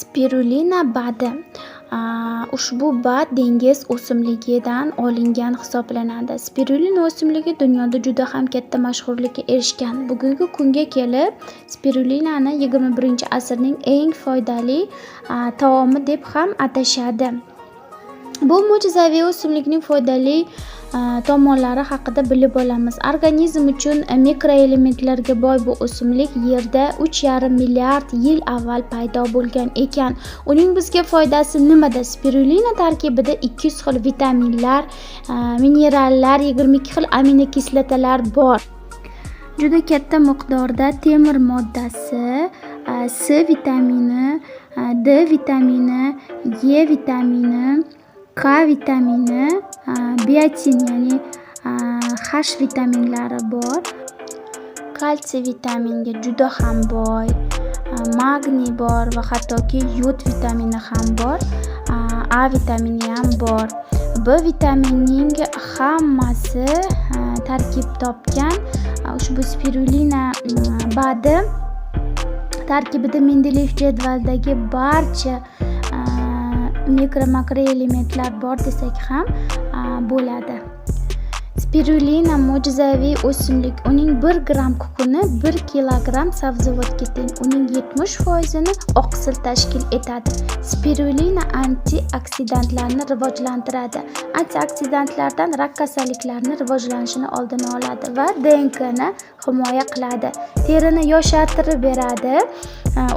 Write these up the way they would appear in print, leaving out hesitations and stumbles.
Spirulina badi. Ushbu bad dengiz o'simligidan olingan hisoblanadi. Spirulina o'simligi dunyoda juda ham katta mashhurlikka erishgan. Bugungi kunga kelib spirulinani 21-asrning eng foydali taomi deb ham atashadi. Bu mo'jizaviy o'simlikning foydali tomonlari haqida bilib olamiz. Organizm uchun mikroelementlarga boy bu o'simlik Yerda 3,5 milliard yil avval paydo bo'lgan ekan. Uning bizga foydasi nimada? Spirulina tarkibida 200 xil vitaminlar, minerallar, 22 xil aminokislotalar bor. Juda katta miqdorda temir moddasi, C vitamini, D vitamini, E vitamini, K vitamini, biotin ya'ni H vitaminlari bor. Kalsiy vitaminga juda ham boy, magniy bor va hattoki yod vitamini ham bor. A vitamini ham bor. B vitaminining hammasi tarkib topgan ushbu spirulina badi tarkibida Mendeleyev jadvaldagi barcha makroelementlar bor desak ham bo'ladi. Spirulina mo'jizaviy o'simlik. Uning 1 gram kukuni 1 kilogram sabzavotga teng. Uning 70%ni oqsil tashkil etadi. Spirulina antioksidantlarni rivojlantiradi. Antioksidantlardan rak kasalliklarini rivojlanishini oldini oladi va DNKni himoya qiladi. Terini yoshartirib beradi.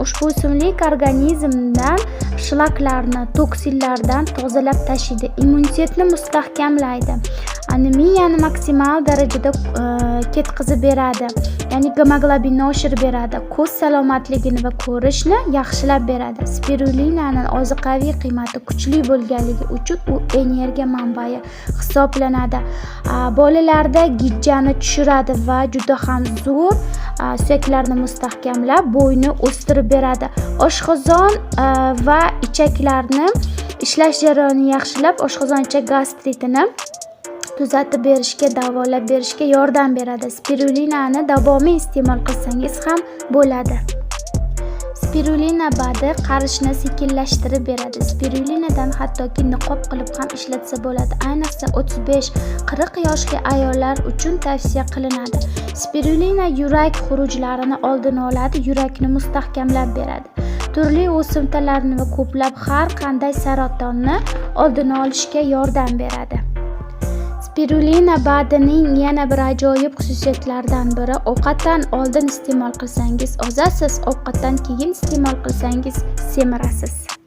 Ushbu o'simlik organizmdan shlaklarni, toksinlardan tozalab tashlaydi. Immunitetni mustahkamlaydi. Anemiyani maksimal darajada ketkazib beradi. Ya'ni gemoglobinni oshirib beradi. Ko'z salomatligini va ko'rishni yaxshilab beradi. Spirulinaning ozuqaviy qiymati kuchli bo'lganligi uchun u energiya manbai hisoblanadi. Bolalarda gijjani tushiradi va juda ham zo'r suyaklarni mustahkamlab, bo'yni o'stirib beradi. Oshqozon va ichaklarni ishlash jarayonini yaxshilab, oshqozon-ichak gastritini tuzatib berishga, davolab berishga yordam beradi. Spirulinani davomiy iste'mol qilsangiz ham bo'ladi. Spirulina badi qarishni sekinlashtirib beradi. Spirulinadan hattoki niqob qilib ham ishlatsa bo'ladi. Ayniqsa 35-40 yoshli ayollar uchun tavsiya qilinadi. Spirulina yurak xurujlarini oldini oladi, yurakni mustahkamlab beradi. Turli o'simtalarni va ko'plab har qanday saratonni oldini olishga yordam beradi. Spirulina badining yana bir ajoyib xususiyatlaridan biri ovqatdan oldin iste'mol qilsangiz ozasiz, ovqatdan keyin iste'mol qilsangiz semirasiz.